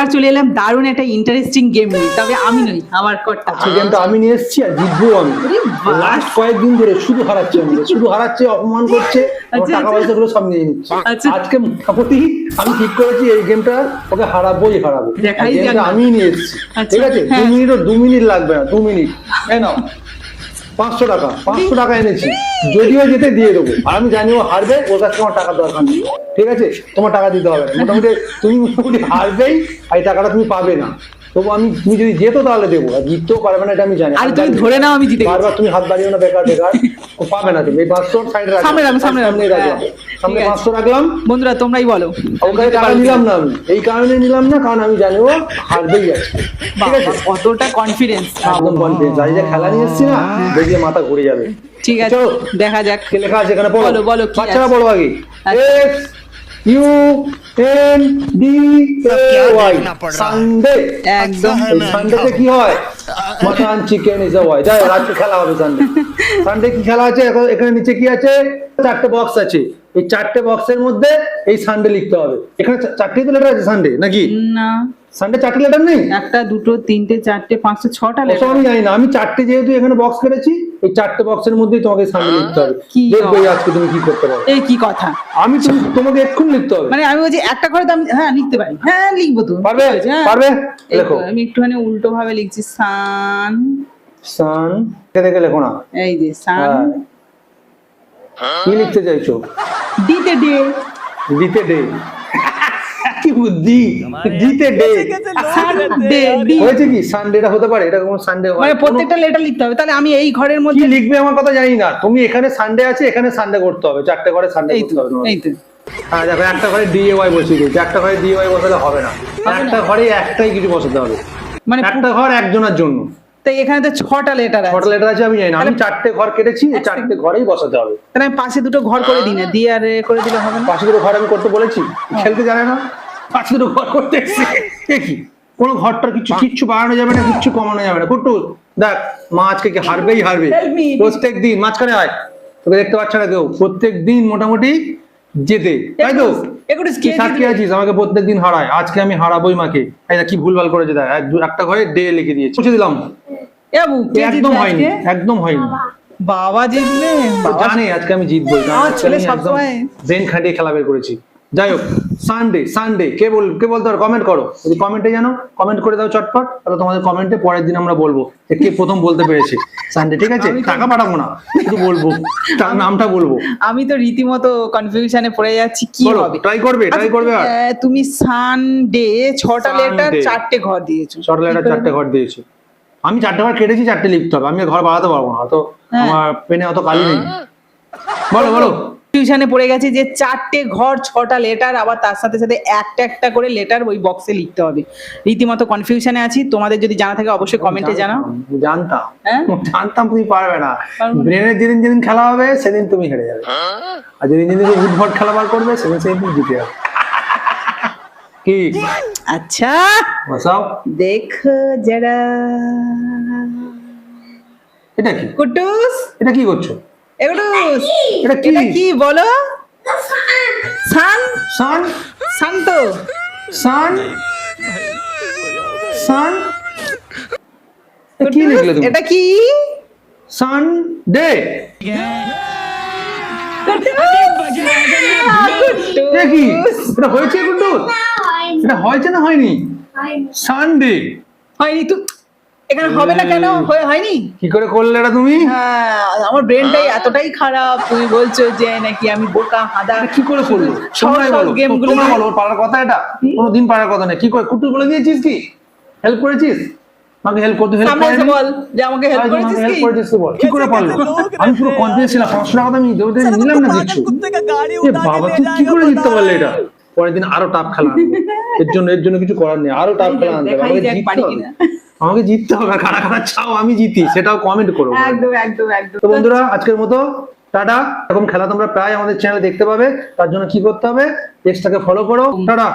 এবার চলে এলাম দারুণ একটা ইন্টারেস্টিং গেম নিয়ে, তবে আমি নই, আমার কর্তা। গেমটা আমি নিয়ে এসেছি আর জিতবো আমি। লাস্ট কয়েকদিন ধরে শুধু হারাচ্ছে আমাকে, শুধু হারাচ্ছে, অপমান করছে, আমার টাকা পয়সা গুলো সব নিয়ে নিচ্ছে। আজকে মোটামুটি আমি ঠিক করেছি এই গেমটা ওকে হারাবোই হারাবো। গেমটা আমি নিয়ে এসেছি, ঠিক আছে? 2 মিনিট লাগবে না, 2 মিনিট। এই নাও 500 টাকা, 500 টাকা এনেছি, যদিও যেতে দিয়ে দেবো। আর আমি জানি ও হারবে, ওর কাছে আমার টাকার দরকার নেই, ঠিক আছে? তোমার টাকা দিতে হবে না, মোটামুটি তুমি মোটামুটি হারবেই, আর এই টাকাটা তুমি পাবে না। তবু তুমি যদি যেতো তাহলে দেবো, আর জিততেও পারবে না এটা আমি জানি। আর তুমি ধরে নাও আমি জিতে গেছি। বারবার তুমি হাত বাড়িও না, বেকার বেকার, ও পাবে না। তুমি এই 500 সাইডে রাখো, সামনে রাখলাম, সামনে 500 রাখলাম। বন্ধুরা তোমরাই বলো। ওকে টাকা নিলাম না আমি, এই কারণে নিলাম না, কারণ আমি জানি ও হারবেই আছে, ঠিক আছে? কতটা কনফিডেন্স, একদম কনফিডেন্স। আর এই যে খেলা নিয়ে এসেছি না, দেখলে মাথা ঘুরে যাবে। ঠিক আছে, দেখা যাক কি লেখা আছে এখানে, বলো বলো। বাচ্চারা বলো আগে। SUNDAY, Sunday. একদম সানডেতে কি হয়? মাটন, চিকেন এসব হয়। যাই হোক, আজকে খেলা হবে সানডে। সানডে কি খেলা আছে? এখানে নিচে কি আছে? 4টে বক্স আছে। এই 4টে বক্সের মধ্যে এই সানডে লিখতে হবে। এখানে 4টেই তো লেটার আছে সানডে, নাকি? না, সানডে 4টে লেটার নেই। 1 2 3 4 5 6টা লেটার। আমি জানি না, আমি 4টে যেহেতু এখানে বক্স করেছি, এই 4টে বক্সের মধ্যেই তোমাকে সামনে লিখতে হবে। দেখবে আজকে তুমি কি করতে পারো। এই কি কথা? তোমাকে এক্ষুনি লিখতে হবে। মানে আমি বলছি একটা করে দাম, হ্যাঁ লিখতে পারি, হ্যাঁ লিখবো তো। পারবে? পারবে? লেখো। আমি একটুখানি উল্টো ভাবে লিখছি, সান দেখে লেখো না। এই যে সান। কি লিখতে চাইছো? দিতে ডে। দিতে ডে? কি বুদ্ধি, দিতে ডে। সানডে ডি হয়েছে কি? সানডেটা হতে পারে, এটা কোন সানডে হয়? মানে প্রত্যেকটা লেটার লিখতে হবে। তাহলে আমি এই ঘরের কি মধ্যে লিখবে আমার কথা জানি না। তুমি এখানে সানডে আছে, এখানে সানডে করতে হবে। 4টে ঘরে সানডে করতে হবে। এই তো হ্যাঁ দেখো, একটা ঘরে DAY বসিয়ে দিয়েছি, একটা ঘরে DAY বসালে হবে না। একটা ঘরে একটাই কিছু বসাতে হবে, মানে একটা ঘর একজনের জন্য। তাই এখানে তো 6টা লেটার আছে। 6টা লেটার আছে আমি জানি না, আমি 4টে ঘর কেটেছি, এই 4টে ঘরেই বসাতে হবে। তাহলে আমি পাশে দুটো ঘর করে দিই না, দিয়ে আর করে দিলে হবে না? পাশে দুটো ঘর আমি করতে বলেছি, খেলতে জানে না, পাশে দুটো ঘর করতে এসেছি। কি কোনো ঘরটার কিচ্ছু বাড়ানো যাবে না, কিচ্ছু কমানো যাবে না। কুট্টু দেখ, মা আজকে কি হারবেই হারবে। প্রত্যেক দিন মাঝখানে হয়, তোকে দেখতে পাচ্ছ না কেউ, প্রত্যেক দিন মোটামুটি যেতে, তাই তো? সাক্ষী আছিস, আমাকে প্রত্যেক দিন হারায়, আজকে আমি হারাবোই মাকে। এই কি ভুলভাল করেছে দেখ, একটা ঘরে ডে লিখে দিয়েছে, মুছে দিলাম। একদম হয়নি, একদম হয়নি। বাবা জিতলে, জানে আজকে আমি জিতবো, ছেলে সবসময় ব্রেন খাটিয়ে খেলা বের করেছি। যাই হোক, সানডে কে বলতে পারো? কমেন্ট করো, যদি কমেন্টে জানো কমেন্ট করে দাও চটপট, তাহলে তোমাদের কমেন্টে পরের দিন আমরা বলবো যে কে প্রথম বলতে পেরেছে সানডে, ঠিক আছে? টাকা পাঠাবো না, শুধু বলবো, তার নামটা বলবো। আমি তো রীতিমতো কনফিউশনে পড়ে যাচ্ছি, কি হবে। ট্রাই করবে আর তুমি সানডে 6টা লেটার 4টে ঘর দিয়েছো। 6টা লেটার 4টে ঘর দিয়েছি আমি, 4টে ঘর কেটেছি, 4টে লিখতে হবে। আমি ঘর বাড়াতে পারবো না, তো আমার পেনে অত কালি নেই। বলো টিউশনে পড়ে গেছে যে 4টে ঘর 6টা লেটার, আবার তার সাথে সাথে একটা একটা করে লেটার ওই বক্সে লিখতে হবে। রীতিমতো কনফিউশনে আছি, তোমাদের যদি জানা থাকে অবশ্যই কমেন্টে জানাও। জানতাম তুমি পারবে না। ব্রেনের যেদিন খেলা হবে সেদিন তুমি হেরে যাবে, আর যেদিন উদ্ভট খেলা বার করবে সেদিন তুমি জিতে যাবে। কি আচ্ছা বসাও, দেখো যারা। এটা কি কুটুস? এটা কি করছো? এটা কি বলো? সান তো সান কি লিখলে তুমি? এটা কি? সানডে। এটা কি? এটা হয়েছে কুট্টু? এটা হয়েছে না হয়নি? সানডে হয়নি তো, এখানে হবে না কেন? হয়নি কি করে করলে এটা তুমি? আমার ব্রেনটাই এতটাই খারাপ, তুমি বলছো যে নাকি আমি বোকা হাদা। কি করে করলো? তোমরা বলো, পারার কথা এটা? কোনোদিন পারার কথা নেই। কি করে কুট্টু বলে দিয়েছিস? কি হেল্প করেছিস আমাকে? হেল্প করতে বল যে আমাকে হেল্প করেছিস কি? বল কি করে পারলো? আমি পুরো কনফিডেন্স ছিলাম, 500 টাকা আমি নিলাম না কিছু। বাবা তুই কি করে জিততে পারলে এটা? পরের দিন আরো টাফ খেলা আনবো, এর জন্য কিছু করার নেই, আরো টাফ খেলা আনতে হবে। আমাকে জিততে হবে, কারা চাও আমি জিতি সেটাও কমেন্ট করো। একদম। তো বন্ধুরা, আজকের মতো টাটা। এরকম খেলা তোমরা প্রায় আমাদের চ্যানেলে দেখতে পাবে, তার জন্য কি করতে হবে? পেজটাকে ফলো করো। টাটা।